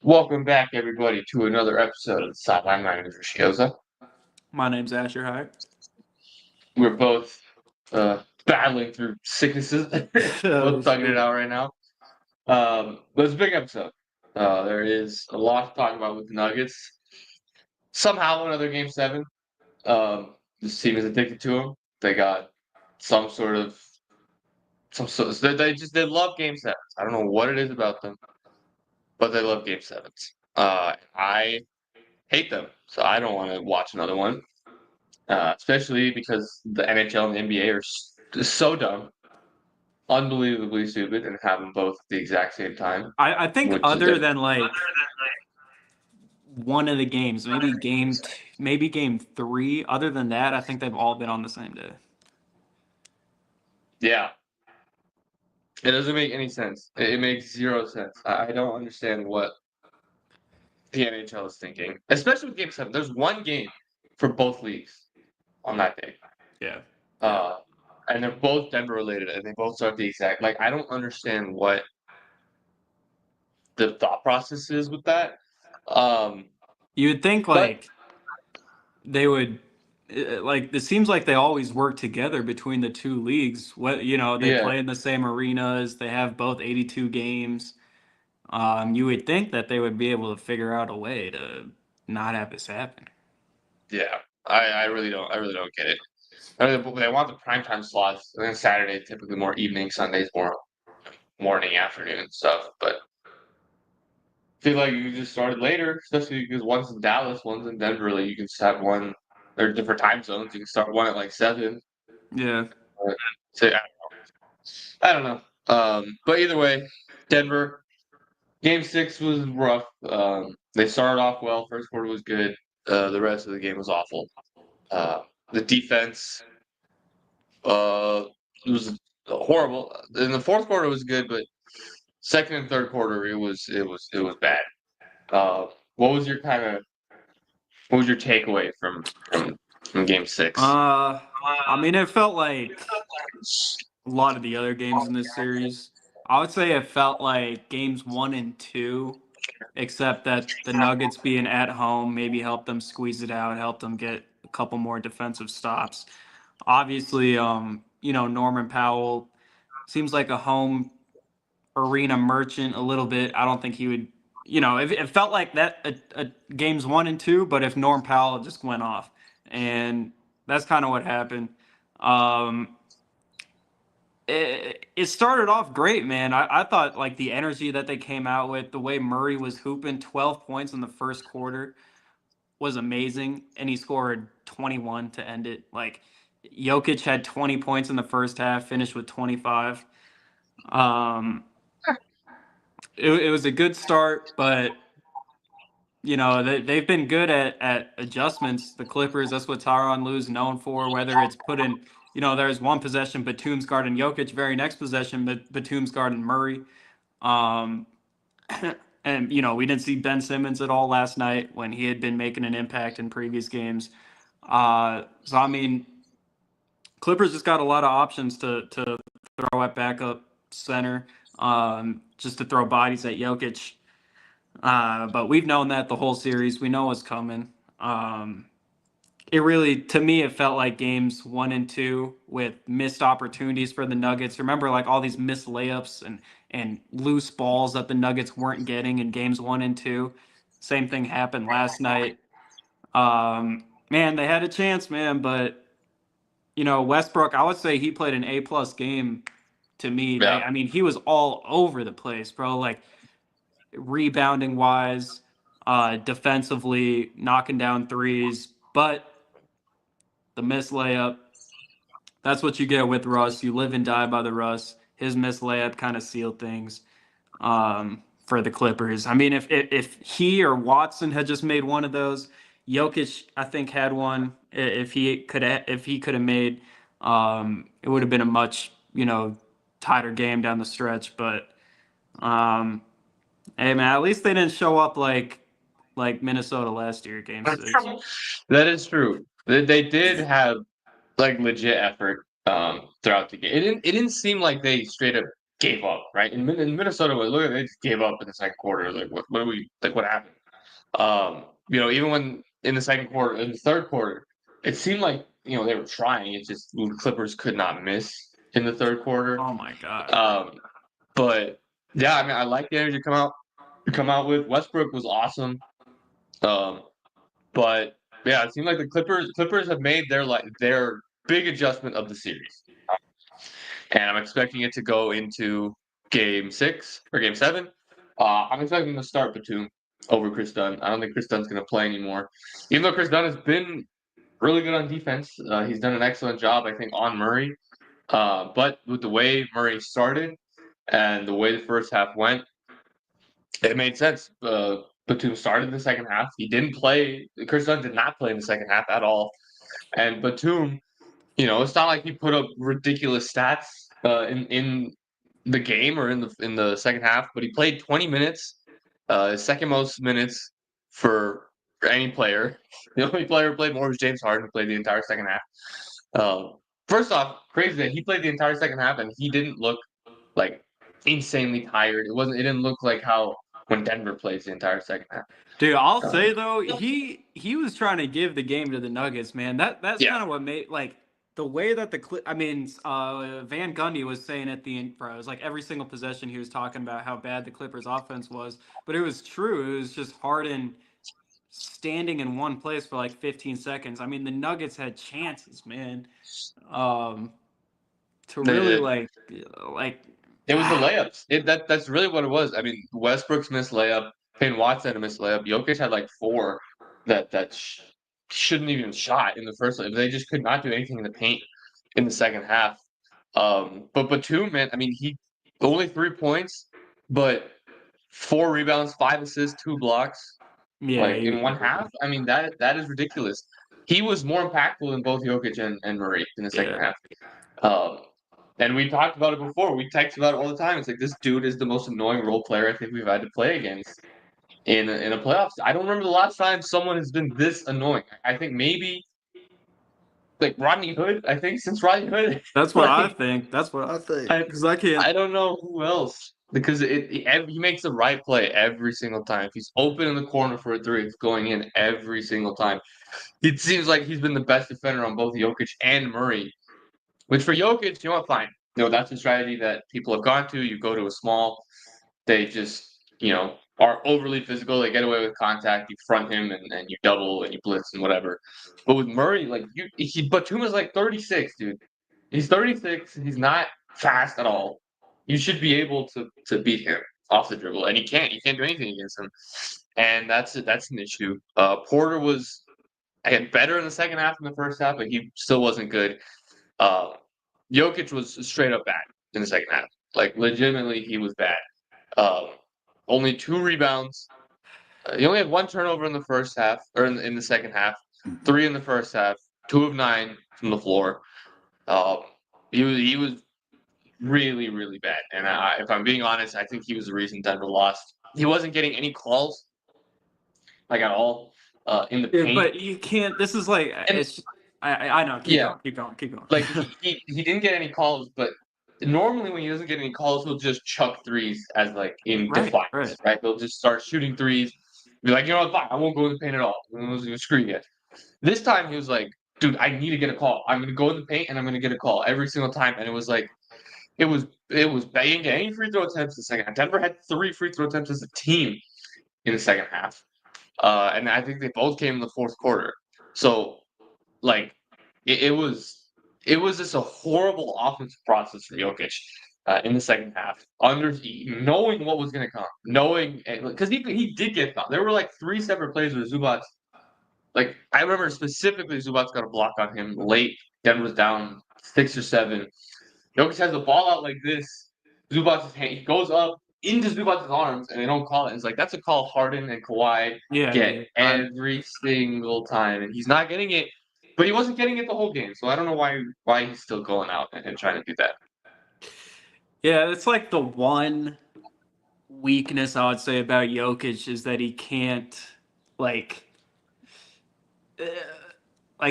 Welcome back, everybody, to another episode of the Sideline. My name is Rishioza. My name's Asher High. We're both battling through sicknesses, both tugging it out right now. But it's a big episode. There is a lot to talk about with the Nuggets. Somehow, another Game 7. This team is addicted to them. They got some sort of they love Game 7s. I don't know what it is about them, but they love Game 7s. I hate them, so I don't want to watch another one. Especially because the NHL and the NBA are so dumb, unbelievably stupid, and have them both at the exact same time. I think Which is other than like one of the games, maybe game 3. Other than that, I think they've all been on the same day. yeah, it doesn't make any sense. It makes zero sense. I don't understand what the NHL is thinking, especially with Game 7. There's one game for both leagues on that day. Yeah. And they're both Denver related, and they both start the exact. Like, I don't understand what the thought process is with that. You would think like they would like it seems like they always work together between the two leagues. What they Yeah, play in the same arenas, they have both 82 games. You would think that they would be able to figure out a way to not have this happen. yeah. I really don't get it. I mean, they want the primetime slots. And then Saturday, typically more evening, Sundays more morning, afternoon stuff. But I feel like you just started later, especially because one's in Dallas, one's in Denver. Like you can just have one. They're different time zones. You can start one at like 7. Yeah. So I don't know. But either way, Denver game 6 was rough. They started off well. First quarter was good. The rest of the game was awful. The defense it was horrible. In the fourth quarter, it was good, but second and third quarter, it was bad. What was your takeaway from Game 6? I mean, it felt like a lot of the other games in this series. I would say it felt like games 1 and 2, except that the Nuggets being at home maybe helped them squeeze it out, helped them get a couple more defensive stops. Obviously, Norman Powell seems like a home arena merchant a little bit. I don't think he would, it felt like that games 1 and 2, but if Norm Powell just went off, and that's kind of what happened. Um, it started off great, man. I thought like the energy that they came out with, the way Murray was hooping, 12 points in the first quarter was amazing, and he scored 21 to end it. Like Jokic had 20 points in the first half, finished with 25. Um, it was a good start, but they've been good at adjustments. The Clippers, that's what Tyronn Lue's known for. Whether it's put in, there's one possession Batum's guarding Jokic, very next possession Batum's guarding Murray. Um, and we didn't see Ben Simmons at all last night when he had been making an impact in previous games. So I mean, Clippers just got a lot of options to throw at backup center, just to throw bodies at Jokic. But we've known that the whole series. We know what's coming. It really, to me, it felt like games 1 and 2 with missed opportunities for the Nuggets. Remember, like all these missed layups and loose balls that the Nuggets weren't getting in games 1 and 2. Same thing happened last night. Man, they had a chance, man, but Westbrook, I would say he played an A+ game to me. Yeah, I mean, he was all over the place, bro. Like rebounding wise, defensively, knocking down threes, but the missed layup, that's what you get with Russ. You live and die by the Russ. His missed layup kind of sealed things for the Clippers. I mean, if he or Watson had just made one of those, Jokic I think had one. If he could have made, it would have been a much tighter game down the stretch. But hey man, at least they didn't show up like Minnesota last year, Game 6. that is true. They did have like legit effort throughout the game. It didn't seem like they straight up gave up, right? In Minnesota, look, they just gave up in the second quarter. Like, what are we like? What happened? Even when in the second quarter, in the third quarter, it seemed like they were trying. It just the Clippers could not miss in the third quarter. Oh my god. But yeah, I mean, I like the energy come out with. Westbrook was awesome. But yeah, it seemed like the Clippers have made their big adjustment of the series, and I'm expecting it to go into Game 6 or Game 7. I'm expecting to start Batum over Chris Dunn. I don't think Chris Dunn's going to play anymore, even though Chris Dunn has been really good on defense. He's done an excellent job, I think, on Murray. But with the way Murray started and the way the first half went, it made sense. Batum started the second half. He didn't play. Chris Dunn did not play in the second half at all. And Batum, it's not like he put up ridiculous stats in the game or in the second half, but he played 20 minutes, his second most minutes for any player. The only player who played more was James Harden, who played the entire second half. First off, crazy that he played the entire second half and he didn't look like insanely tired. It didn't look like how when Denver plays the entire second half. Dude, I'll say though, he was trying to give the game to the Nuggets, man. That's kind of what made the way that Van Gundy was saying at the end, bro. It was like every single possession he was talking about how bad the Clippers offense was, but it was true. It was just Harden standing in one place for like 15 seconds. I mean, the Nuggets had chances, man. To really like it was the layups. That's really what it was. I mean, Westbrook's missed layup, Payne Watson had a missed layup. Jokic had like 4 that shouldn't even shot in the first layup. They just could not do anything in the paint in the second half. But Batum, man, I mean, he only 3 points, but 4 rebounds, 5 assists, 2 blocks. Yeah, in one half. I mean, that is ridiculous. He was more impactful than both Jokic and Murray in the second half. And we talked about it before. We text about it all the time. It's like this dude is the most annoying role player I think we've had to play against in a playoffs. I don't remember the last time someone has been this annoying. I think maybe like Rodney Hood. I think since Rodney Hood. That's what I think. That's what I think. Because I can't. I don't know who else. Because he makes the right play every single time. If he's open in the corner for a 3, it's going in every single time. It seems like he's been the best defender on both Jokic and Murray. Which for Jokic, fine. That's a strategy that people have gone to. You go to a small. They just, are overly physical. They get away with contact. You front him and you double and you blitz and whatever. But with Murray, Batum is like 36, dude. He's 36. He's not fast at all. You should be able to beat him off the dribble, and you can't. You can't do anything against him, and that's an issue. Porter was better in the second half than the first half, but he still wasn't good. Jokic was straight up bad in the second half. Like legitimately, he was bad. Only 2 rebounds. He only had 1 turnover in the first half, or in the second half. 3 in the first half. 2 of 9 from the floor. He was really, really bad. And if I'm being honest, I think he was the reason Denver lost. He wasn't getting any calls, like at all, in the paint. But you can't. This is like I know. Keep going. Like he didn't get any calls, but normally when he doesn't get any calls, he'll just chuck threes as like in defiance, right? He'll just start shooting threes. Be like, fine, I won't go in the paint at all. Screw you guys. This time he was like, dude, I need to get a call. I'm gonna go in the paint and I'm gonna get a call every single time. And it was like. It was banging any free throw attempts in the second half. Denver had 3 free throw attempts as a team in the second half. And I think they both came in the fourth quarter. So like it was just a horrible offensive process for Jokic in the second half. Knowing what was gonna come. Knowing because he did get fouled. There were like 3 separate plays where Zubac, like I remember specifically Zubac got a block on him late. Denver was down 6 or 7. Jokic has the ball out like this. Zubac's hand, he goes up into Zubac's arms, and they don't call it. It's like that's a call Harden and Kawhi get every single time, and he's not getting it. But he wasn't getting it the whole game, so I don't know why he's still going out and trying to do that. Yeah, it's like the one weakness I would say about Jokic is that he can't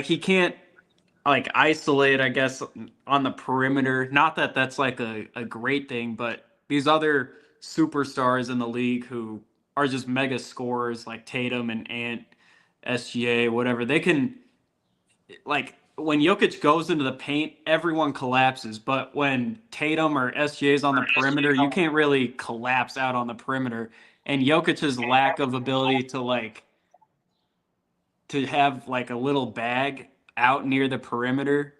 he can't isolate, I guess, on the perimeter. Not that that's like a great thing, but these other superstars in the league who are just mega scorers like Tatum and Ant, SGA, whatever. They can like when Jokic goes into the paint, everyone collapses. But when Tatum or SGA is on the perimeter, you can't really collapse out on the perimeter. And Jokic's lack of ability to have like a little bag out near the perimeter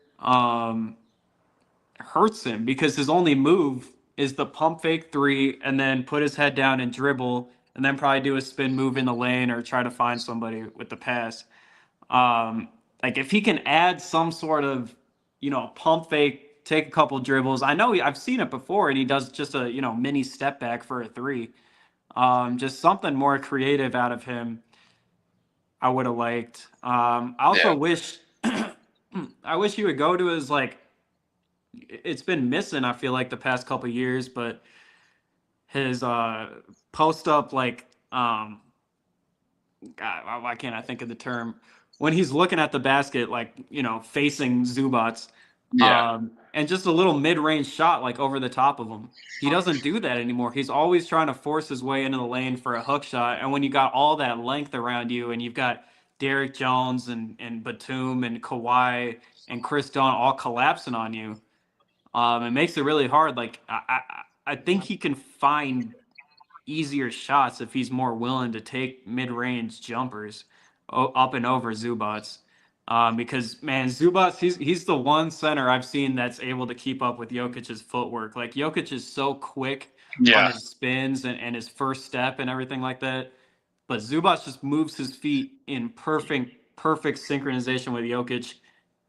hurts him because his only move is the pump fake three and then put his head down and dribble and then probably do a spin move in the lane or try to find somebody with the pass. Like if he can add some sort of, pump fake, take a couple dribbles. I know I've seen it before, and he does just a mini step back for a three. Just something more creative out of him. I would have liked. I also wish, I wish he would go to his like. It's been missing. I feel like the past couple years, but his post up like God, why can't I think of the term? When he's looking at the basket, like, facing Zubats, Yeah. and just a little mid-range shot, like over the top of him. He doesn't do that anymore. He's always trying to force his way into the lane for a hook shot. And when you got all that length around you and you've got Derrick Jones and Batum and Kawhi and Chris Dunn all collapsing on you, it makes it really hard. Like, I think he can find easier shots if he's more willing to take mid-range jumpers up and over Zubats. Because man, Zubats, he's the one center I've seen that's able to keep up with Jokic's footwork. Like Jokic is so quick on Yeah. his spins and his first step and everything like that. But Zubats just moves his feet in perfect synchronization with Jokic.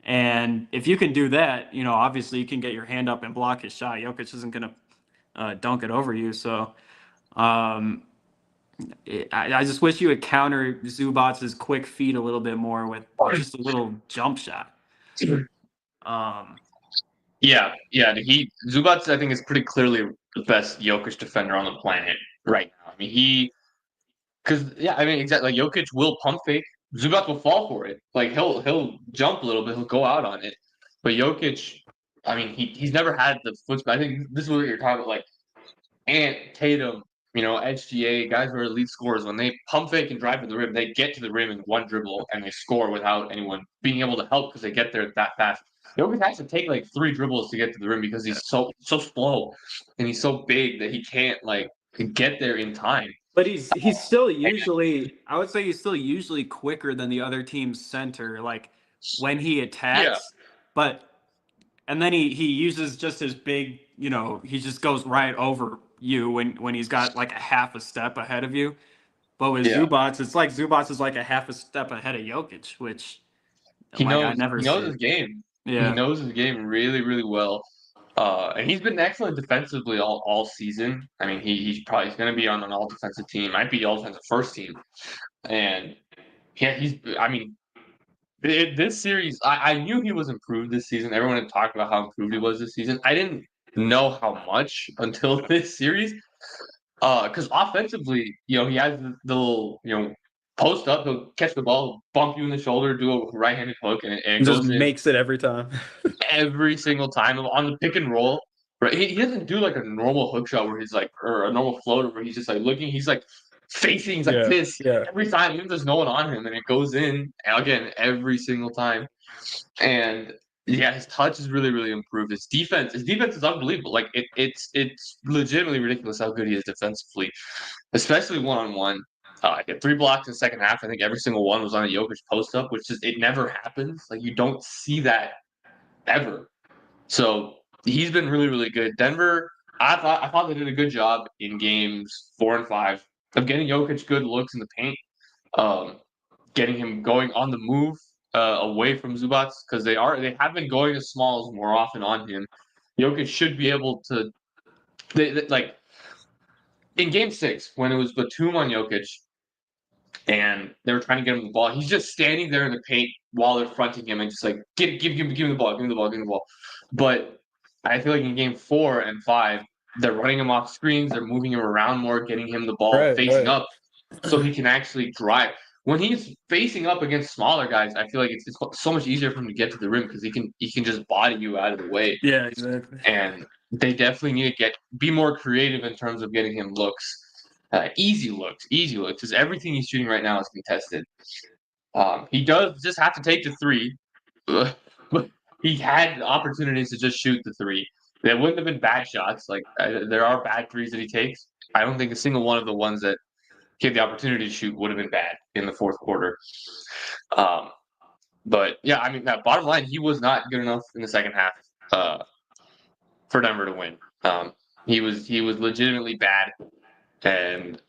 And if you can do that, obviously you can get your hand up and block his shot. Jokic isn't gonna dunk it over you. So um, I just wish you would counter Zubats' quick feet a little bit more with just a little jump shot. Um, Yeah, yeah. Zubats, I think, is pretty clearly the best Jokic defender on the planet right now. I mean, exactly. Like Jokic will pump fake. Zubats will fall for it. Like he'll jump a little bit. He'll go out on it. But Jokic, I mean, he's never had the foot. I think this is what you're talking about. Like Ant, Tatum, HGA, guys who are elite scorers, when they pump fake and drive to the rim, they get to the rim in one dribble and they score without anyone being able to help because they get there that fast. Jokic has to take like 3 dribbles to get to the rim because he's so slow and he's so big that he can't like get there in time. but he's still usually, I would say he's still usually quicker than the other team's center, like when he Yeah, attacks. But and then he uses just his big, he just goes right over you when he's got like a half a step ahead of you. But with yeah. Zubats, it's like Zubats is like a half a step ahead of Jokic, which like I never He see knows it. his game. He Yeah. knows his game really, really well. And he's been excellent defensively all season. I mean, he's going to be on an all defensive team. Might be all defensive first team. And yeah, I mean, this series, I knew he was improved this season. Everyone had talked about how improved he was this season. I didn't know how much until this series. Because offensively, he has the little, post up, he'll catch the ball, bump you in the shoulder, do a right-handed hook, and it Just goes in makes it every time. every single time on the pick and roll. Right, he doesn't do like a normal hook shot where he's like, or a normal floater where he's just like looking. He's like facing. He's like Yeah. this Yeah. every time. Even if there's no one on him, and it goes in again every single time. And yeah, his touch is really, really improved. His defense is unbelievable. Like it's legitimately ridiculous how good he is defensively, especially one on one. He had 3 blocks in the second half. I think every single one was on a Jokic post up, which is it never happens. Like you don't see that ever. So he's been really, really good. Denver, I thought they did a good job in games 4 and 5 of getting Jokic good looks in the paint, um, getting him going on the move away from Zubats because they have been going to smalls more often on him. Jokic should be able to like in game 6 when it was Batum on Jokic and they were trying to get him the ball. He's just standing there in the paint while they're fronting him and just like give me the ball, give me the ball, give me the ball. But I feel like in game 4 and 5, they're running him off screens, they're moving him around more, getting him the ball Right. facing Right. up so he can actually drive. when he's facing up against smaller guys, I feel like it's so much easier for him to get to the rim because he can just body you out of the way. Yeah, exactly. And they definitely need to be more creative in terms of getting him looks, easy looks, because everything he's shooting right now is contested. He does just have to take the three, but he had opportunities to just shoot the three. They wouldn't have been bad shots. Like there are bad threes that he takes. I don't think a single one of the ones that he had the opportunity to shoot would have been bad in the fourth quarter. But yeah, I mean, that bottom line, he was not good enough in the second half for Denver to win. He was legitimately bad, and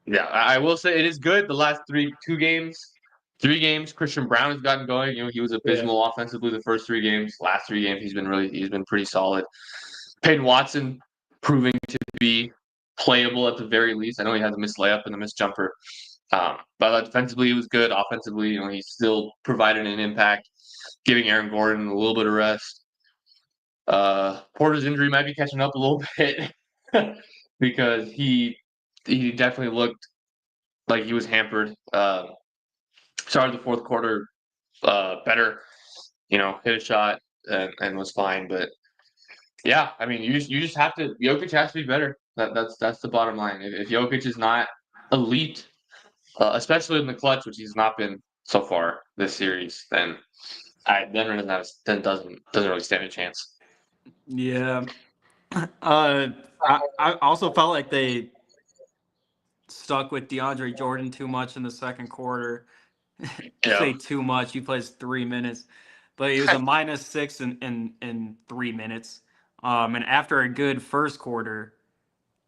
yeah, I will say it is good. The last three games, Christian Brown has gotten going. He was abysmal offensively the first 3 games. Last 3 games, he's been pretty solid. Peyton Watson proving to be playable at the very least. I know he has a missed layup and a missed jumper, but defensively he was good. Offensively, he still provided an impact, giving Aaron Gordon a little bit of rest. Porter's injury might be catching up a little bit because he definitely looked like he was hampered. Started the fourth quarter better, hit a shot and was fine. But yeah, I mean, you just have to. Jokic has to be better. That's the bottom line. If Jokic is not elite, especially in the clutch, which he's not been so far this series, then Denver doesn't really stand a chance. Yeah. I also felt like they stuck with DeAndre Jordan too much in the second quarter. Yeah. Say too much. He plays 3 minutes, but he was a -6 in 3 minutes. And after a good first quarter,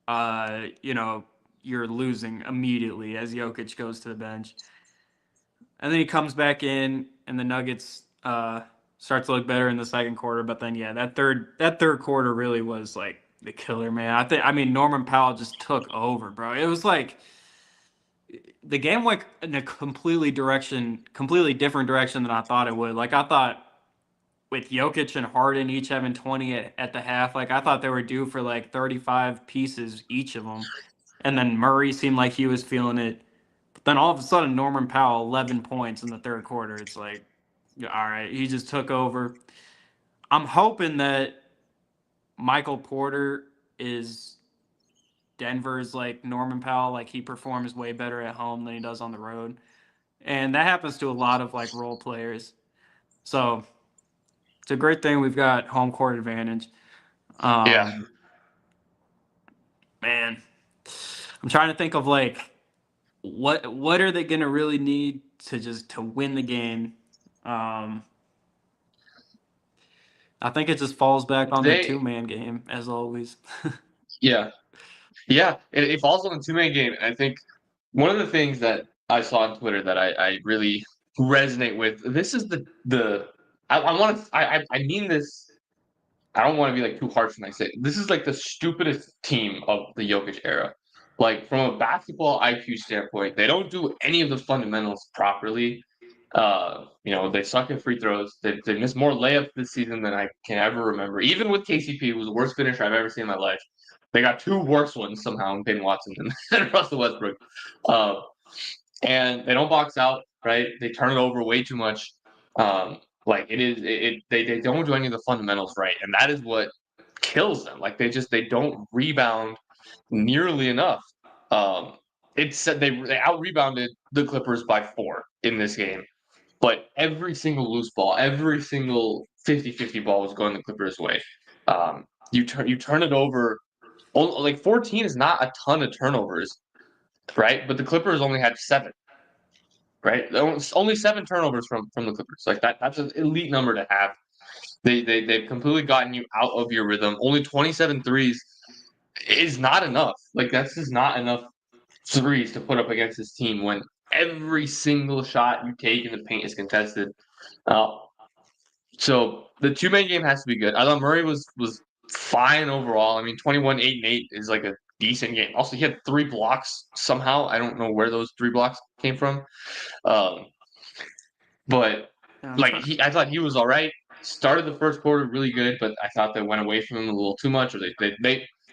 you're losing immediately as Jokic goes to the bench. And then he comes back in, and the Nuggets start to look better in the second quarter. But then, yeah, that third quarter really was like the killer, man. I mean, Norman Powell just took over, bro. It was like the game went in a completely different direction than I thought it would. Like I thought with Jokic and Harden each having 20 at the half, like I thought they were due for like 35 pieces each of them. And then Murray seemed like he was feeling it. But then all of a sudden, Norman Powell, 11 points in the third quarter. It's like, all right, he just took over. I'm hoping that Michael Porter is Denver's like Norman Powell. Like he performs way better at home than he does on the road. And that happens to a lot of like role players. So it's a great thing we've got home court advantage. Yeah. Man, I'm trying to think of like what are they gonna really need to win the game. I think it just falls back on the 2-man game as always. Yeah. It falls on the 2-man game. I think one of the things that I saw on Twitter that I really resonate with. This is I mean this. I don't want to be like too harsh when I say it. This is like the stupidest team of the Jokic era. Like from a basketball IQ standpoint, they don't do any of the fundamentals properly. They suck at free throws. They missed more layups this season than I can ever remember. Even with KCP, who was the worst finisher I've ever seen in my life. They got 2 worse ones somehow in Peyton Watson and Russell Westbrook. And they don't box out, right? They turn it over way too much. They don't do any of the fundamentals right, and that is what kills them. Like they don't rebound nearly enough. It's said they out rebounded the Clippers by 4 in this game, but every single loose ball, every single 50-50 ball was going the Clippers' way. You turn it over. Like 14 is not a ton of turnovers, right? But the Clippers only had 7. Right, only 7 turnovers from the Clippers. Like that's an elite number to have. They've completely gotten you out of your rhythm. Only 27 threes is not enough. Like that's just not enough threes to put up against this team when every single shot you take in the paint is contested. So the 2-man game has to be good. I thought Murray was fine overall. I mean, 21, 8, and 8 is like a decent game. Also, he had 3 blocks somehow. I don't know where those 3 blocks came from. But I thought he was all right. Started the first quarter really good, but I thought they went away from him a little too much, or they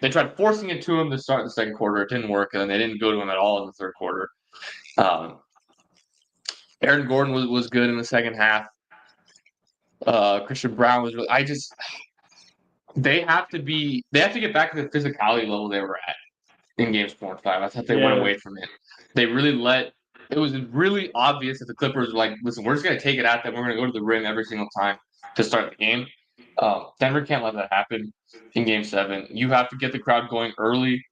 tried forcing it to him to start the second quarter. It didn't work, and then they didn't go to him at all in the third quarter. Aaron Gordon was good in the second half. Christian Brown was really. They have to get back to the physicality level they were at in games 4 and 5. I thought they went away from it. They really it was really obvious that the Clippers were like, listen, we're just going to take it at them. We're going to go to the rim every single time to start the game. Denver can't let that happen in game 7. You have to get the crowd going early.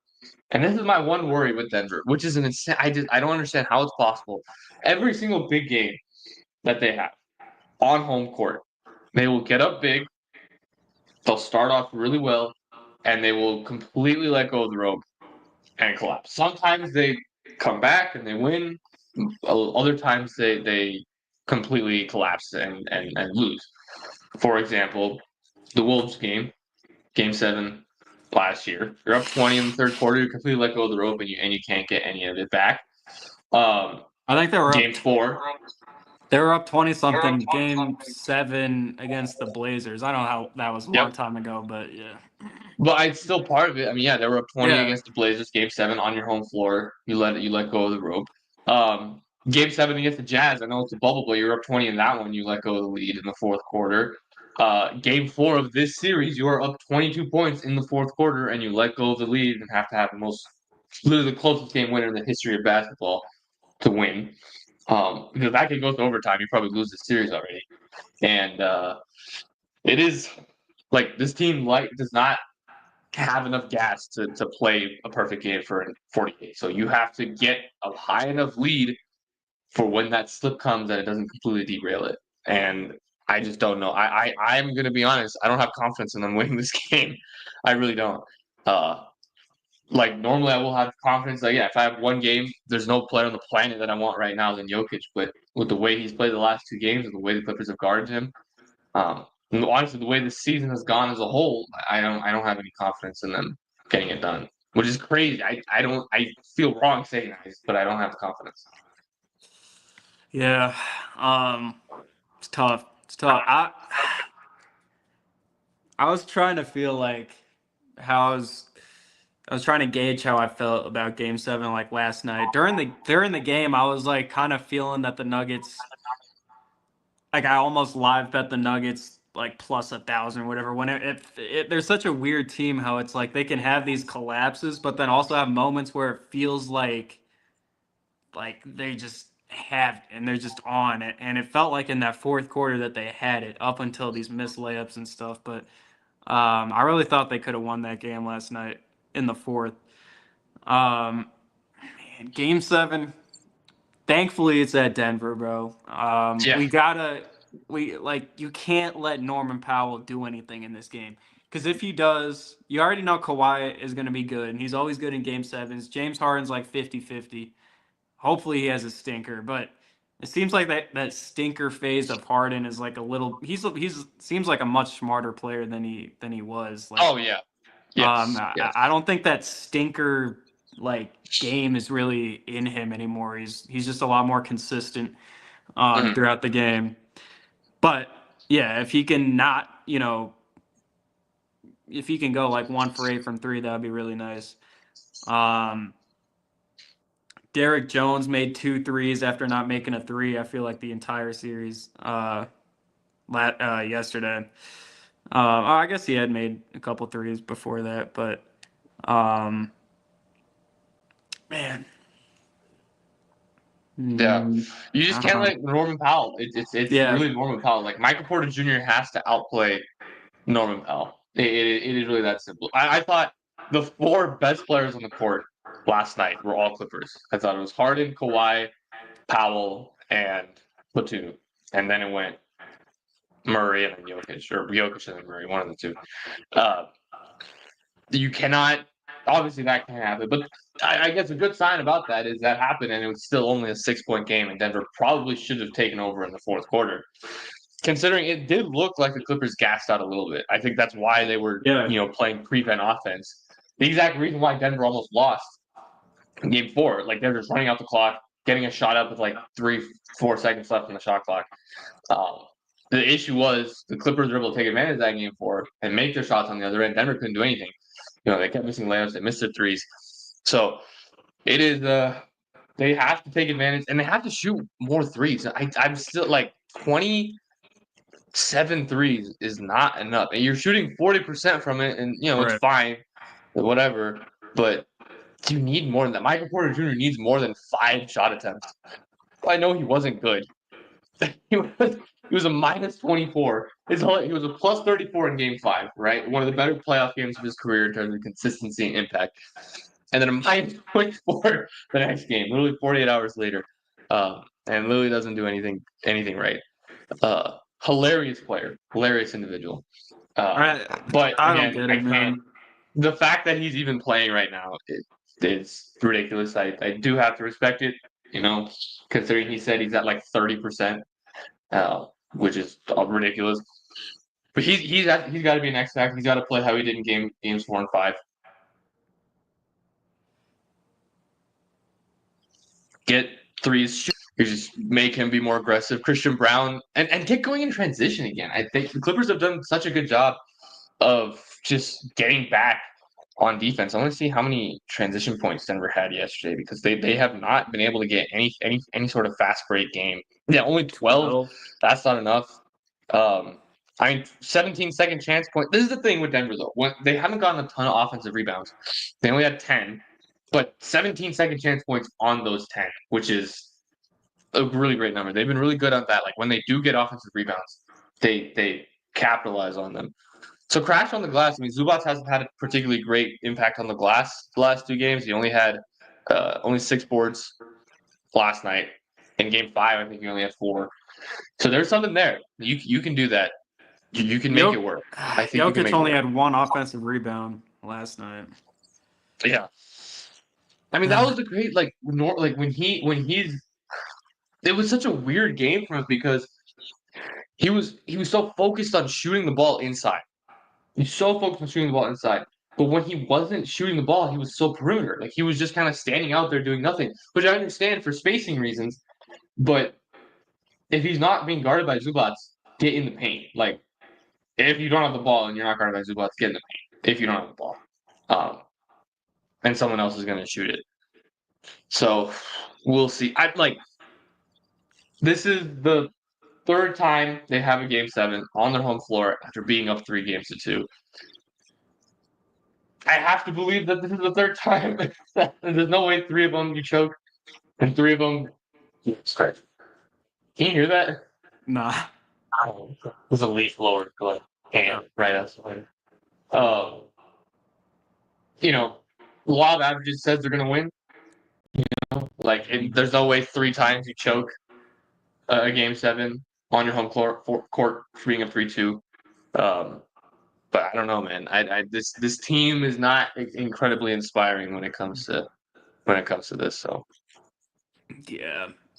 And this is my one worry with Denver, which is an insane. I don't understand how it's possible. Every single big game that they have on home court, they will get up big. They'll start off really well, and they will completely let go of the rope and collapse. Sometimes they come back and they win. Other times they completely collapse and lose. For example, the Wolves game 7 last year. You're up 20 in the third quarter. You completely let go of the rope and you can't get any of it back. I think they were game 4. They were up 20-something game 7 against the Blazers. I don't know how that was a long time ago, but yeah. But it's still part of it. I mean, yeah, they were up 20 against the Blazers, game 7 on your home floor. You let go of the rope. Game 7 against the Jazz, I know it's a bubble, but you're up 20 in that one. You let go of the lead in the fourth quarter. Game 4 of this series, you are up 22 points in the fourth quarter, and you let go of the lead and have to have literally the closest game winner in the history of basketball to win. Because that could go to overtime, you probably lose the series already. And it is like this team does not have enough gas to play a perfect game for 48. So you have to get a high enough lead for when that slip comes that it doesn't completely derail it. And I just don't know. I'm going to be honest. I don't have confidence in them winning this game. I really don't. Like normally I will have confidence. Like, yeah, if I have one game, there's no player on the planet that I want right now than Jokic. But with the way he's played the last 2 games and the way the Clippers have guarded him, and honestly, the way the season has gone as a whole, I don't have any confidence in them getting it done, which is crazy. I feel wrong saying that, but I don't have the confidence. Yeah, it's tough. I was trying to feel like I was trying to gauge how I felt about Game 7 like last night. During the game, I was like kind of feeling that the Nuggets, like I almost live bet the Nuggets like plus 1,000 or whatever. When they're such a weird team, how it's like they can have these collapses, but then also have moments where it feels like they just have and they're just on it. And it felt like in that fourth quarter that they had it up until these missed layups and stuff. But I really thought they could have won that game last night in the fourth. Man, Game 7. Thankfully, it's at Denver, bro. You can't let Norman Powell do anything in this game. Because if he does, you already know Kawhi is going to be good, and he's always good in Game 7s. James Harden's like 50-50. Hopefully he has a stinker, but it seems like that stinker phase of Harden is like a little. He's seems like a much smarter player than he was. Like, oh yeah, yes. I don't think that stinker like game is really in him anymore. He's just a lot more consistent throughout the game. But yeah, if he can not, if he can go like 1 for 8 from 3, that would be really nice. Derek Jones made 2 threes after not making a 3. I feel like the entire series yesterday. I guess he had made a couple threes before that, but man. Yeah, you just can't let Norman Powell. It's really Norman Powell. Like Michael Porter Jr. has to outplay Norman Powell. It is really that simple. I thought the 4 best players on the court last night were all Clippers. I thought it was Harden, Kawhi, Powell, and Batum, and then it went Murray and then Jokic, or Jokic and then Murray, one of the two. You cannot. Obviously, that can't happen. But I guess a good sign about that is that happened, and it was still only a 6-point game, and Denver probably should have taken over in the fourth quarter. Considering it did look like the Clippers gassed out a little bit. I think that's why they were, playing prevent offense. The exact reason why Denver almost lost in Game 4, like they're just running out the clock, getting a shot up with like 3-4 seconds left on the shot clock. The issue was the Clippers were able to take advantage of that in Game 4 and make their shots on the other end. Denver couldn't do anything. They kept missing layups. They missed their threes. So it is They have to take advantage, and they have to shoot more threes. I'm still like 27 threes is not enough, and you're shooting 40% from it, and it's Right. fine, whatever. But you need more than that. Michael Porter Jr. needs more than 5 shot attempts. I know he wasn't good. He was a minus 24. He was a plus 34 in Game 5, right? One of the better playoff games of his career in terms of consistency and impact. And then a minus 24 the next game, literally 48 hours later. And Lily doesn't do anything right. Hilarious player, hilarious individual. But I don't again, get I it, can't. man. The fact that he's even playing right now is ridiculous. I do have to respect it, considering he said he's at like 30%, which is ridiculous. But he's got to be an X factor. He's got to play how he did in games 4 and 5. Get threes. You just make him be more aggressive. Christian Brown and get going in transition again. I think the Clippers have done such a good job of just getting back on defense. I want to see how many transition points Denver had yesterday, because they have not been able to get any sort of fast break game. Yeah, only 12. That's not enough. 17 second chance point. This is the thing with Denver though. When they haven't gotten a ton of offensive rebounds, they only had 10, but 17 second chance points on those 10, which is a really great number. They've been really good on that. Like when they do get offensive rebounds, they capitalize on them. So crash on the glass. I mean, Zubac hasn't had a particularly great impact on the glass the last 2 games. He only had only 6 boards last night. In Game 5, I think he only had 4. So there's something there. You can do that. You can make it work. I think you can make Jokic only it work. had 1 offensive rebound last night. Yeah. I mean, that was a great when he's. It was such a weird game for him because he was so focused on shooting the ball inside. He's so focused on shooting the ball inside. But when he wasn't shooting the ball, he was so perimeter. Like he was just kind of standing out there doing nothing, which I understand for spacing reasons. But if he's not being guarded by Zubac, get in the paint. Like if you don't have the ball and you're not guarded by Zubac, get in the paint. If you don't have the ball, and someone else is going to shoot it. So we'll see. This is the 3rd time they have a Game 7 on their home floor after being up 3 games to 2. I have to believe that this is the 3rd time. There's no way 3 of them you choke, and 3 of them. Can you hear that? Nah. There's a leaf blower going right outside. Law of averages says they're going to win. There's no way 3 times you choke a Game 7 on your home court for being a 3-2. But I don't know, man. This team is not incredibly inspiring when it comes to this. So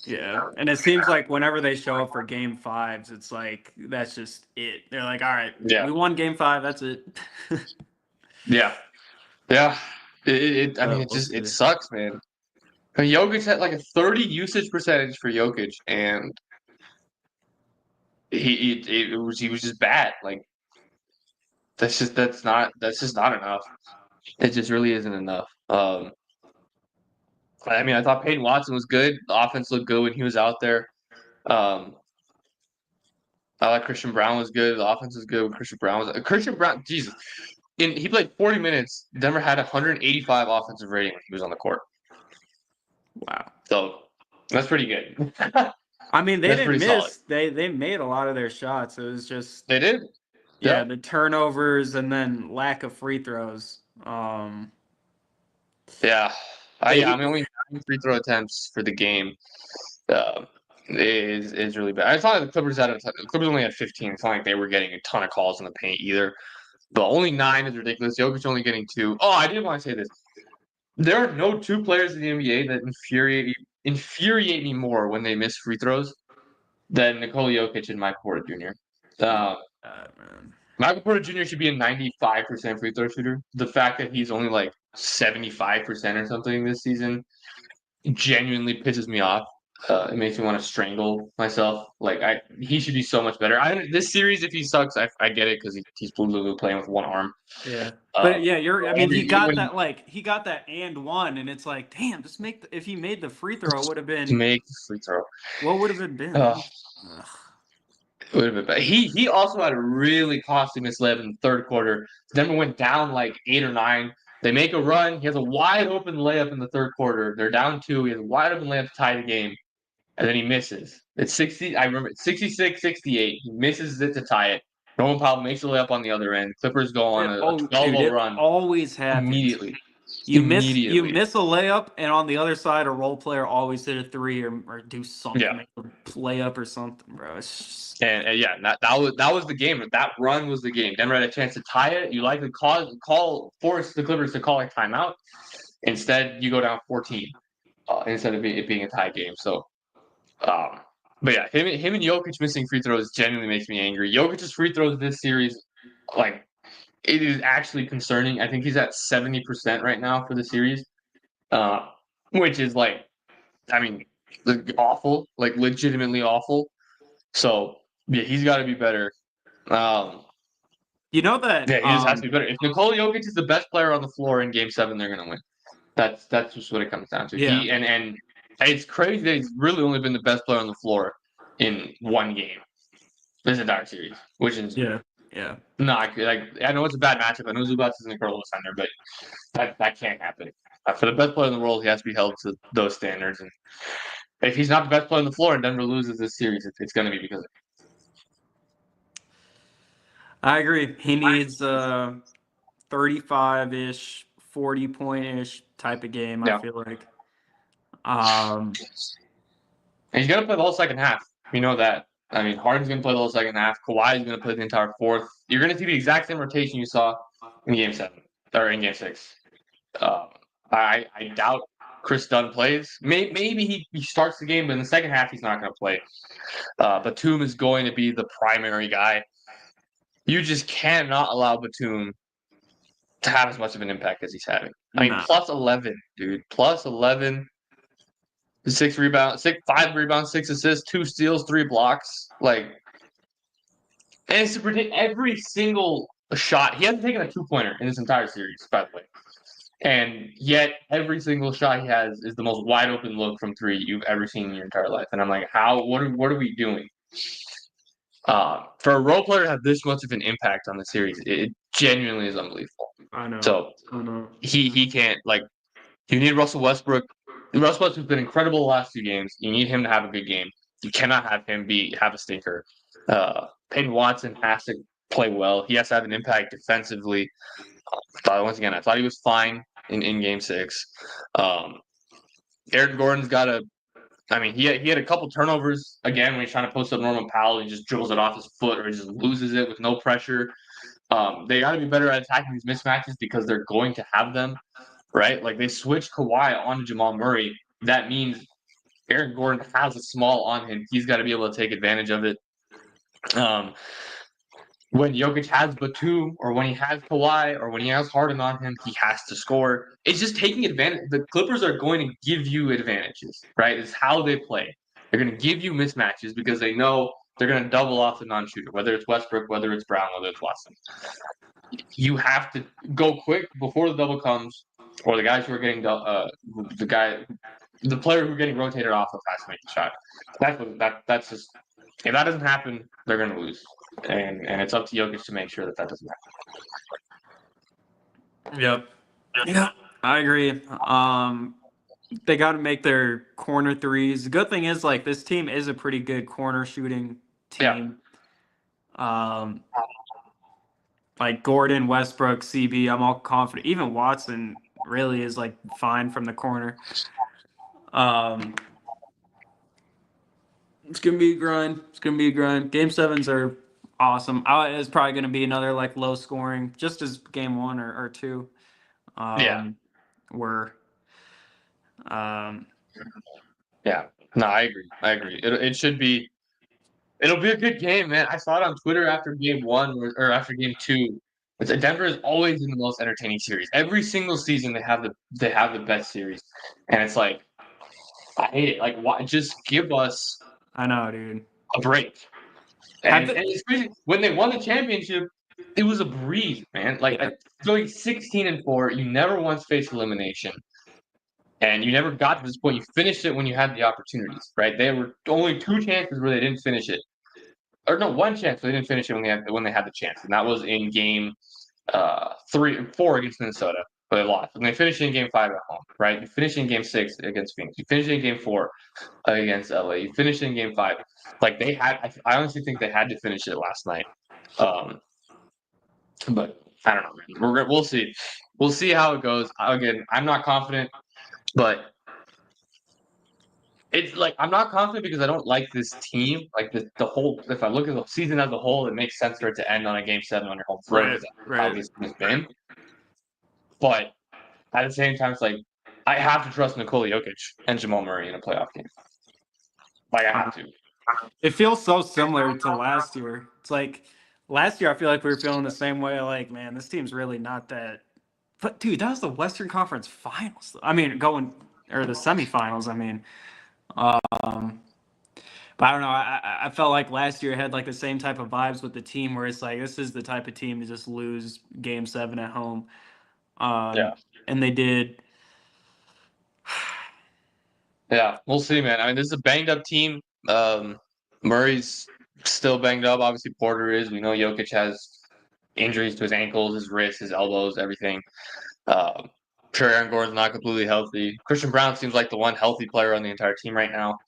Yeah. And it seems like whenever they show up for Game 5s, it's like that's just it. They're like, all right, we won Game 5. That's it. Yeah. It sucks, man. Jokic had like a 30 usage percentage for Jokic, and he was just bad. Like that's just not enough. It just really isn't enough. I thought Peyton Watson was good. The offense looked good when he was out there. I like Christian Brown was good. The offense was good when Christian Brown was. Christian Brown, Jesus, he played 40 minutes. Denver had 185 offensive rating when he was on the court. Wow. So that's pretty good. I mean, they didn't miss. Solid. They made a lot of their shots. It was just they did. Yeah, the turnovers and then lack of free throws. Yeah. Only 9 free throw attempts for the game is really bad. I thought the Clippers only had 15. It's not like they were getting a ton of calls in the paint either. But only 9 is ridiculous. Jokic only getting 2. Oh, I did want to say this. There are no 2 players in the NBA that infuriate me more when they miss free throws than Nikola Jokic and Michael Porter Jr. Michael Porter Jr. should be a 95% free throw shooter. The fact that he's only like 75% or something this season genuinely pisses me off. It makes me want to strangle myself. Like he should be so much better. This series, if he sucks, I get it because he's literally playing with one arm. Yeah. Uh, But yeah, I mean, he got when that he got that and one, and it's like, damn, just if he made the free throw, it would have to been make the free throw, what would have it been? Ugh. it would have been bad. He also had a really costly misled in the third quarter. Denver went down like 8 or 9. They make a run. He has a wide open layup in the third quarter. They're down 2. He has a wide open layup to tie the game. And then he misses. It's 60. I remember it's 66-68. He misses it to tie it. Norman Powell makes the layup on the other end. Clippers go on a Dude, 12-0 it run always happens. immediately. You miss a layup, and on the other side, a role player always hit a 3 or do something, Yeah. make a layup or something, bro. It's just... And yeah, that was the game. That run was the game. Denver had a chance to tie it. You likely force the Clippers to call a timeout. Instead, you go down 14 instead of it being a tie game. So, but yeah, him and Jokic missing free throws genuinely makes me angry. Jokic's free throws this series, like, it is actually concerning. I think he's at 70% right now for the series, which is like, I mean, awful, like legitimately awful. So yeah, he's got to be better. You know that Yeah, he just has to be better. If Nikola Jokic is the best player on the floor in Game 7, they're gonna win. That's just what it comes down to. Yeah. He and it's crazy that he's really only been the best player on the floor in one game this entire series, which is yeah. not good. Like, I know it's a bad matchup. I know Zubac is an incredible defender, but that can't happen. For the best player in the world, he has to be held to those standards. And if he's not the best player on the floor and Denver loses this series, it's going to be because of it. I agree. He needs 35-ish, 40-point-ish type of game, Yeah. I feel like. And he's going to play the whole second half. We know that. I mean, Harden's going to play the whole second half. Kawhi is going to play the entire fourth. You're going to see the exact same rotation you saw in Game 7 or in Game 6. I doubt Chris Dunn plays. Maybe he starts the game, but in the second half he's not going to play. Batum is going to be the primary guy. You just cannot allow Batum to have as much of an impact as he's having. I mean, plus 11, dude. Plus 11. 5 rebounds, 6 assists, 2 steals, 3 blocks. Like, and it's to predict every single shot. He hasn't taken a 2-pointer in this entire series, by the way. And yet, every single shot he has is the most wide open look from 3 you've ever seen in your entire life. And I'm like, what are we doing? For a role player to have this much of an impact on the series, it genuinely is unbelievable. I know. So he can't, like, you need Russell Westbrook. Russell Westbrook's been incredible the last 2 games. You need him to have a good game. You cannot have him have a stinker. Peyton Watson has to play well. He has to have an impact defensively. Once again, I thought he was fine in Game 6. Eric Gordon's got a. I mean, he had a couple turnovers again when he's trying to post up Norman Powell. He just dribbles it off his foot or he just loses it with no pressure. They got to be better at attacking these mismatches because they're going to have them, right? Like, they switched Kawhi onto Jamal Murray. That means Eric Gordon has a small on him. He's got to be able to take advantage of it. When Jokic has Batum or when he has Kawhi or when he has Harden on him, he has to score. It's just taking advantage. The Clippers are going to give you advantages, right? It's how they play. They're going to give you mismatches because they know they're going to double off the non-shooter, whether it's Westbrook, whether it's Brown, whether it's Watson. You have to go quick before the double comes, or the guys who are getting the player who's getting rotated off has to make the shot. That's just, if that doesn't happen, they're going to lose. And it's up to Jokic to make sure that doesn't happen. Yep. Yeah, I agree. They got to make their corner threes. The good thing is, like, this team is a pretty good corner shooting team. Yeah. Like Gordon, Westbrook, CB, I'm all confident. Even Watson really is, like, fine from the corner. It's gonna be a grind. Game 7s are awesome. It's probably gonna be another, like, low scoring, just as Game 1 or 2. Were. Yeah. No, I agree. It should be. It'll be a good game, man. I saw it on Twitter after Game 1 or after Game 2. Denver is always in the most entertaining series. Every single season they have the best series, and it's like I hate it. Like, why? Just give us I know, dude. a break. And especially when they won the championship, it was a breeze, man. Like, Yeah. going 16-4, you never once faced elimination. And you never got to this point. You finished it when you had the opportunities, right? There were only 2 chances where they didn't finish it. Or no, 1 chance where they didn't finish it when they had the chance. And that was in game 4 against Minnesota, but they lost. And they finished in game 5 at home, right? You finished in game 6 against Phoenix. You finished in game 4 against LA. You finished in game 5. Like, they had, I honestly think they had to finish it last night. But I don't know, man. We'll see. We'll see how it goes. Again, I'm not confident, but it's like I'm not confident because I don't like this team. Like the whole, if I look at the season as a whole, it makes sense for it to end on a game 7 on your home floor. Right. Because that's how this team has been. But at the same time, it's like I have to trust Nikola Jokic and Jamal Murray in a playoff game. Like, I have to. It feels so similar to last year. It's like last year, I feel like we were feeling the same way. Like, man, this team's really not that. But dude, that was the Western Conference Finals. I mean, or the semifinals. I mean, but I don't know. I felt like last year had like the same type of vibes with the team, where it's like this is the type of team to just lose Game 7 at home. Yeah. And they did. Yeah, we'll see, man. I mean, this is a banged up team. Murray's still banged up. Obviously, Porter is. We know Jokic has injuries to his ankles, his wrists, his elbows, everything. Sure, Aaron Gordon's not completely healthy. Christian Brown seems like the one healthy player on the entire team right now.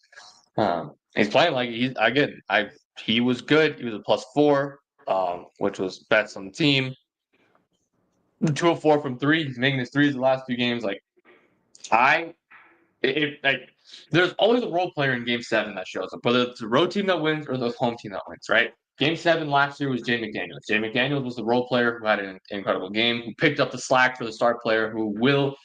He's playing like he was good. He was a +4, which was best on the team. 2 of 4 from 3. He's making his threes the last 2 games. Like, there's always a role player in Game 7 that shows up, whether it's a road team that wins or the home team that wins, right? Game 7 last year was Jay McDaniels. Jay McDaniels was the role player who had an incredible game, who picked up the slack for the star player, who will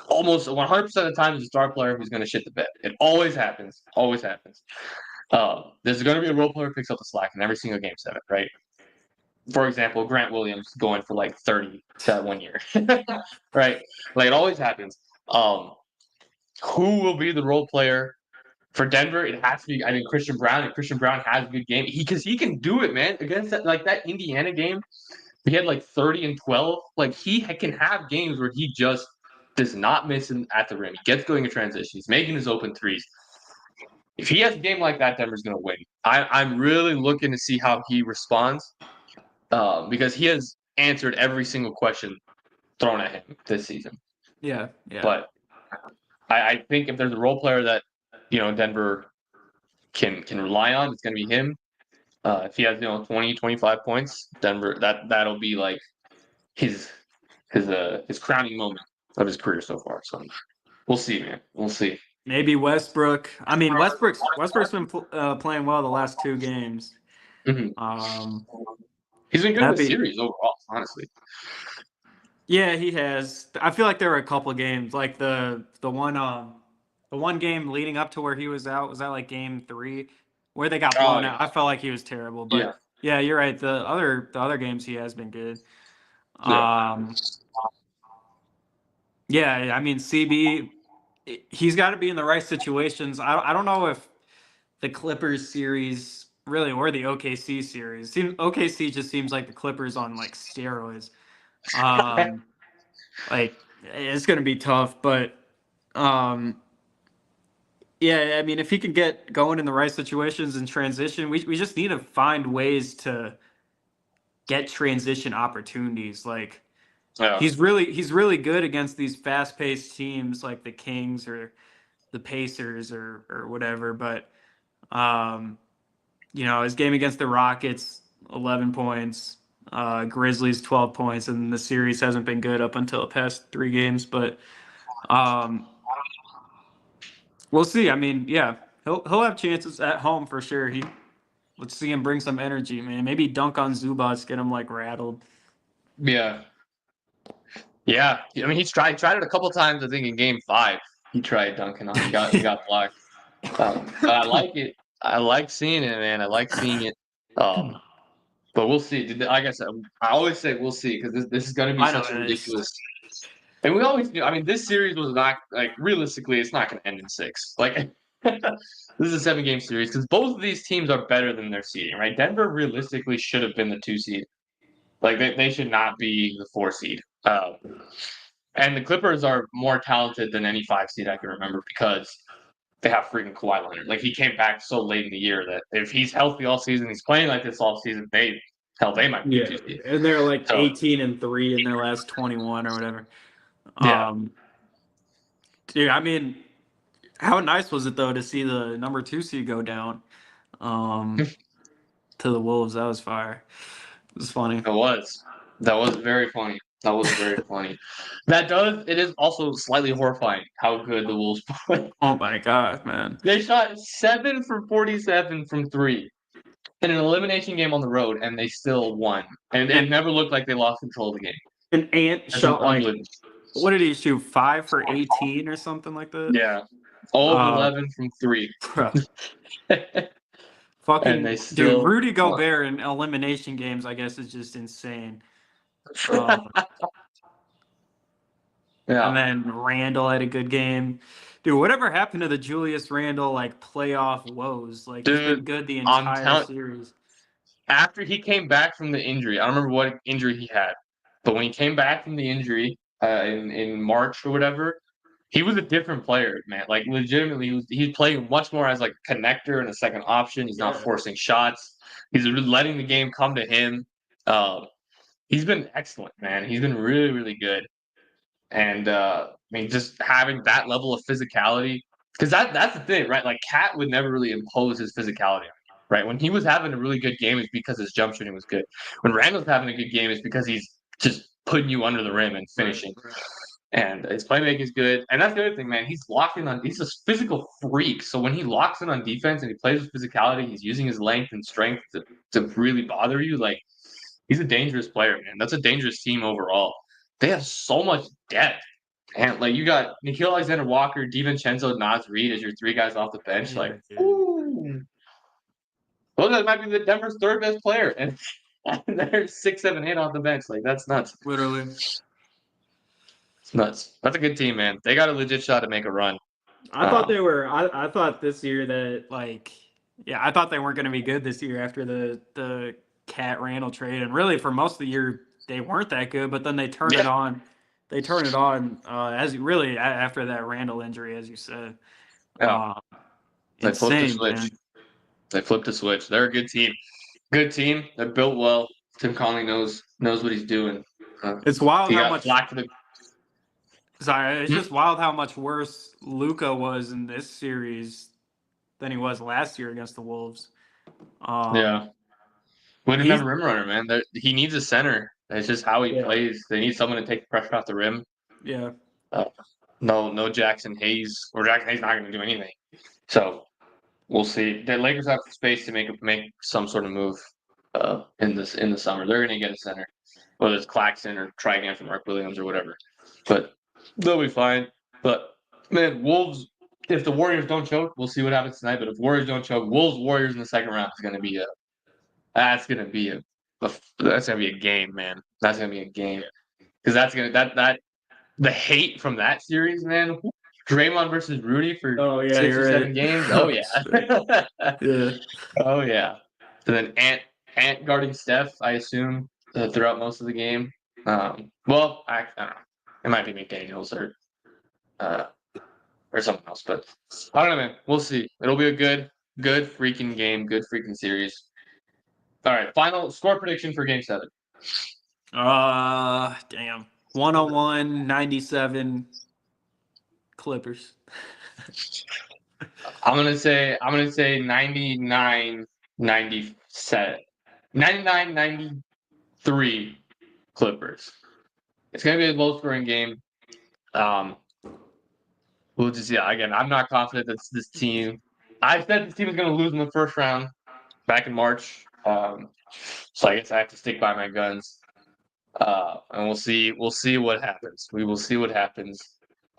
almost 100% of the time is a star player who's going to shit the bed. It always happens. Always happens. There's going to be a role player who picks up the slack in every single Game 7, right? For example, Grant Williams going for like 30 that 1 year, right? Like, it always happens. Who will be the role player for Denver? It has to be, I mean, Christian Brown. And Christian Brown has a good game. Because he can do it, man. Against that Indiana game, he had like 30 and 12. Like, he can have games where he just does not miss at the rim. He gets going in transition. He's making his open threes. If he has a game like that, Denver's going to win. I'm really looking to see how he responds because he has answered every single question thrown at him this season. Yeah. But I think if there's a role player that Denver can rely on, it's going to be him. If he has 20, 25 points, Denver that'll be like his crowning moment of his career so far. So we'll see, man. We'll see. Maybe Westbrook. I mean, Westbrook's been playing well the last 2 games. Mm-hmm. He's been good in the series overall, honestly. Yeah, he has. I feel like there were a couple of games, like the one game leading up to where he was out. Was that like Game 3 where they got blown out? I felt like he was terrible. But yeah, you're right. The other games he has been good. Yeah, I mean, CB, he's got to be in the right situations. I don't know if the Clippers series really, or the OKC series. OKC just seems like the Clippers on like steroids. Like, it's gonna be tough, but yeah, I mean, if he can get going in the right situations and transition, we just need to find ways to get transition opportunities. Like, he's really good against these fast-paced teams like the Kings or the Pacers or whatever. But his game against the Rockets, 11 points, Grizzlies 12 points, and the series hasn't been good up until the past 3 games. But we'll see. I mean, yeah, he'll have chances at home for sure. Let's see him bring some energy, man. Maybe dunk on Zubats, get him like rattled. Yeah. I mean, he tried it a couple times. I think in Game 5, he tried dunking on. He got blocked. But I like it. I like seeing it, man. I like seeing it. But we'll see. Like I said, I always say we'll see because this is going to be such a ridiculous. And we always knew. I mean, this series was not like realistically, it's not going to end in 6. Like this is a 7-game series because both of these teams are better than their seeding, right? Denver realistically should have been the 2 seed. Like they should not be the 4 seed. And the Clippers are more talented than any 5 seed I can remember because they have freaking Kawhi Leonard. Like he came back so late in the year that if he's healthy all season, he's playing like this all season. They might be Yeah, 2 seed. and they're like So 18-3 in their last 21 or whatever. yeah, Dude, I mean, how nice was it though to see the number 2 seed go down to the Wolves? That was fire. It was funny. it was. That was very funny. That was very funny. It is also slightly horrifying how good the Wolves play. Oh my god, man! They shot 7 for 47 from 3 in an elimination game on the road, and they still won. And it never looked like they lost control of the game. And Ant That's shot like, unbelievable. what did he shoot? 5 for 18 or something like that. Yeah. All of 11 from 3. Bro. Fucking And they dude, still Rudy won. Gobert in elimination games, I guess, is just insane. And Yeah. then Randall had a good game. Dude, whatever happened to the Julius Randle like playoff woes? Like he's been Dude, good the I'm entire telling- series. After he came back from the injury, I don't remember what injury he had, but when he came back from the injury in March or whatever, he was a different player, man. Like legitimately, he's playing much more as like a connector and a second option. He's not Yeah. forcing shots. He's letting the game come to him. He's been excellent, man. He's been really, really good. And I mean, just having that level of physicality, because that's the thing, right? Like Cat would never really impose his physicality on you, right? When he was having a really good game, it's because his jump shooting was good. When Randall's having a good game, it's because he's just putting you under the rim and finishing. Right. And his playmaking is good. And that's the other thing, man. He's locking on. He's a physical freak. So when he locks in on defense and he plays with physicality, he's using his length and strength to really bother you. Like he's a dangerous player, man. That's a dangerous team overall. They have so much depth. And like you got Nickeil Alexander-Walker, DiVincenzo, Naz Reid as your 3 guys off the bench. Yeah, Like, dude. ooh. Well, that might be the Denver's 3rd best player. And they're 6, 7, 8 off the bench. Like that's nuts. Literally. It's nuts. That's a good team, man. They got a legit shot to make a run. I thought they were. I thought this year that I thought they weren't going to be good this year after the Cat Randall trade, and really for most of the year they weren't that good. But then they turned it on. They turned it on after that Randall injury, as you said. Yeah. They flipped the switch. Man. They flipped the switch. They're a good team. Good team. They're built well. Tim Conley knows what he's doing. It's wild he how got much. flack for the. Sorry, it's just wild how much worse Luka was in this series than he was last year against the Wolves. Yeah. Wouldn't have a rim runner, man. He needs a center. That's just how he plays. They need someone to take the pressure off the rim. Yeah. No Jackson Hayes. Or Jackson Hayes not going to do anything. So we'll see. The Lakers have space to make some sort of move in the summer. They're going to get a center, whether it's Claxton or try again from Mark Williams or whatever. But they'll be fine. But man, Wolves. If the Warriors don't choke, we'll see what happens tonight. But if Warriors don't choke, Warriors in the second round is going to be that's gonna be a game, man. That's gonna be a game because that's gonna the hate from that series, man. Draymond versus Rudy for 6 or 7 games. Oh yeah, Yeah. Oh yeah. And then Ant guarding Steph, I assume, throughout most of the game. Well, I don't know. It might be McDaniels or someone else, but I don't know, man. We'll see. It'll be a good freaking game, good freaking series. All right, final score prediction for Game 7. Damn. 101-97 Clippers. I'm gonna say 99-97. 99-93 Clippers. It's gonna be a low scoring game. We'll just again, I'm not confident that this team. I said this team is gonna lose in the first round back in March. So I guess I have to stick by my guns. And we'll see what happens. We will see what happens.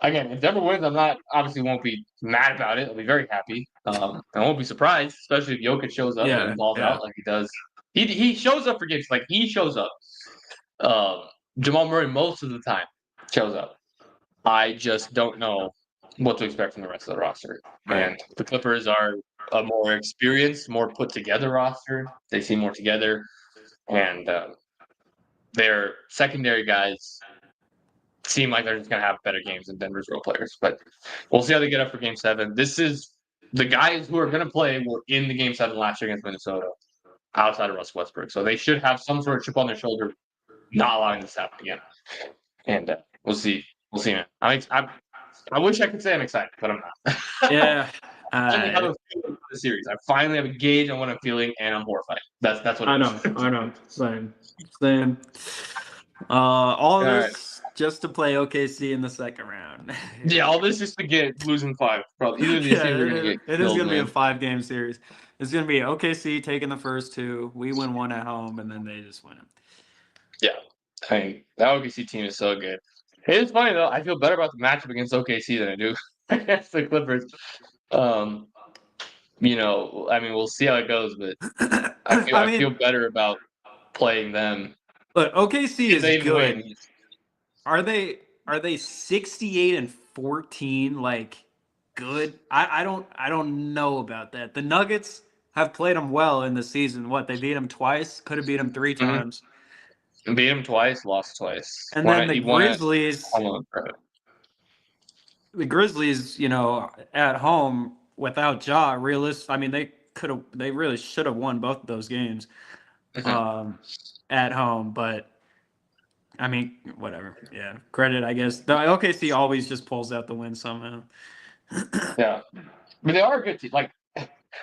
Again, if Denver wins, obviously won't be mad about it. I'll be very happy. I won't be surprised, especially if Jokic shows up and balls out like he does. He shows up for games. Like he shows up. Jamal Murray most of the time shows up. I just don't know what to expect from the rest of the roster. Right. And the Clippers are a more experienced, more put together roster. They seem more together, and their secondary guys seem like they're just gonna have better games than Denver's role players. But we'll see how they get up for Game 7. This is the guys who are gonna play were in the Game 7 last year against Minnesota, outside of Russell Westbrook, so they should have some sort of chip on their shoulder, not allowing this to happen again. And we'll see. We'll see, man. I wish I could say I'm excited, but I'm not. Yeah. I finally have a feeling for the series. I finally have a gauge on what I'm feeling, and I'm horrified. That's what I it know. is. I know. Same. Same. All of All right. this just to play OKC in the second round. Yeah, all this just to get losing 5. Probably either of these Yeah, teams are gonna get it is killed, going to be a man. 5-game series. It's going to be OKC taking the first 2. We win 1 at home, and then they just win it. Yeah, I mean that OKC team is so good. It is funny though. I feel better about the matchup against OKC than I do against the Clippers. Um, I mean, we'll see how it goes, but I I mean, feel better about playing them. look, OKC If is they even good. win, Are they 68 and 14 like good? I don't know about that. The Nuggets have played them well in the season. What, they beat them twice? Could have beat them 3 mhm. times. Beat them twice, lost twice. And then He won it. the Grizzlies, at home without Ja, I mean, they really should have won both of those games at home, but I mean, whatever. Yeah, credit, I guess. The OKC always just pulls out the win somehow. Yeah, I mean they are a good team. Like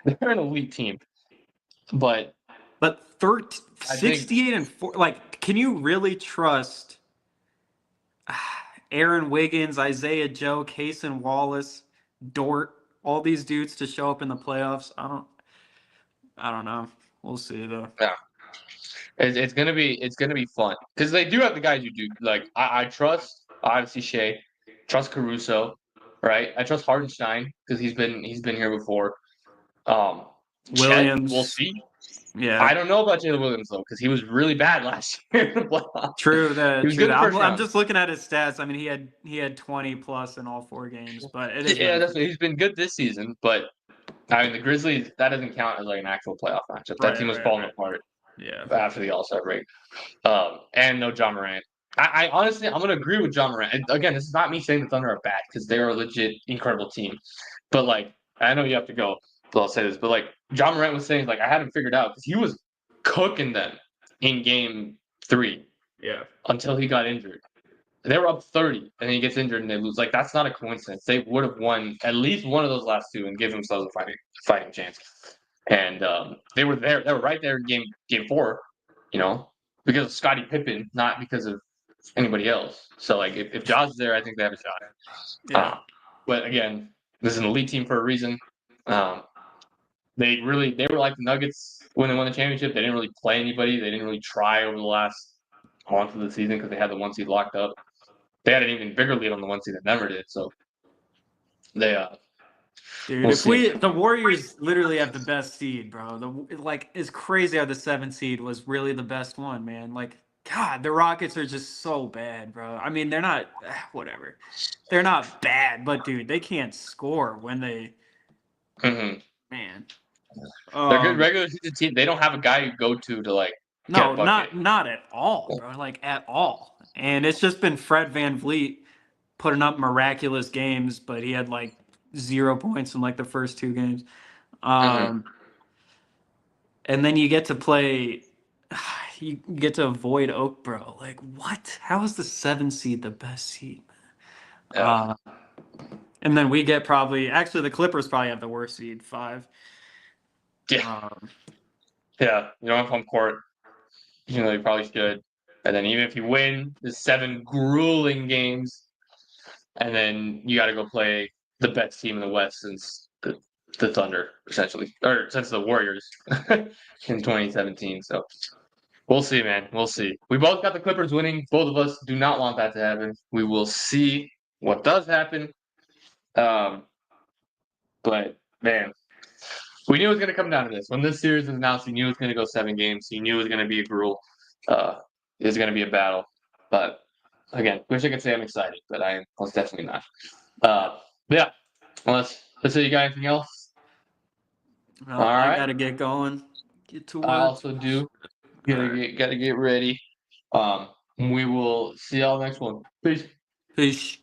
they're an elite team, but 68 and 4, like, can you really trust Aaron Wiggins, Isaiah Joe, Cason Wallace, Dort, all these dudes to show up in the playoffs? I don't know. We'll see though. yeah, it's gonna be fun because they do have the guys you do like. I trust obviously Shea, trust Caruso, right? I trust Hardenstein because he's been here before. Chet, Williams. we'll see. Yeah. I don't know about Jalen Williams though because he was really bad last year in the playoffs. True. He was good in the first I'm round. just looking at his stats. I mean, he had 20 plus in all 4 games, but it is Yeah, he's been good this season, but I mean the Grizzlies that doesn't count as like an actual playoff matchup. That team was falling apart Yeah. after the All-Star break. And no John Morant. I honestly, I'm gonna agree with John Morant. And again, this is not me saying the Thunder are bad because they are a legit incredible team. But like, I know you have to go, so I'll say this. But like, John Morant was saying, like, I had him figured out because he was cooking them in Game 3 Yeah. until he got injured. They were up 30, and then he gets injured and they lose. Like, that's not a coincidence. They would have won at least one of those last 2 and give themselves a fighting chance. And they were there. They were right there in Game 4. Because of Scottie Pippen, not because of anybody else. So like if Jaws is there, I think they have a shot. Yeah. But again, this is an elite team for a reason. They were like the Nuggets when they won the championship. They didn't really play anybody. They didn't really try over the last month of the season because they had the 1 seed locked up. They had an even bigger lead on the 1 seed than Denver did. So they Dude, we'll the Warriors literally have the best seed, bro. It's crazy how the 7th seed was really the best one, man. Like, God, the Rockets are just so bad, bro. I mean, they're not whatever. They're not bad, but dude, they can't score when they man. They're good regular season team. They don't have a guy you go to like no, get a bucket. not at all, bro. Like at all. And it's just been Fred VanVleet putting up miraculous games, but he had like 0 points in like the first 2 games. And then you get to play, you get to avoid Oak, bro. Like, what? How is the 7 seed the best seed? Yeah. And then we get actually the Clippers probably have the worst seed, 5. Yeah. Yeah. You don't have home court. You probably should. And then even if you win the 7 grueling games, and then you got to go play the best team in the West since the Thunder, essentially, or since the Warriors in 2017. So we'll see, man. We'll see. We both got the Clippers winning. Both of us do not want that to happen. We will see what does happen. But man, we knew it was going to come down to this. When this series was announced, we knew it was going to go 7 games. You knew it was going to be a gruel. It was going to be a battle. But again, wish I could say I'm excited, but I am most definitely not. But yeah, let's say you got anything else. Well, All I right. gotta get going. Get to work. I also do. Gotta get ready. We will see y'all next one. Peace. Peace.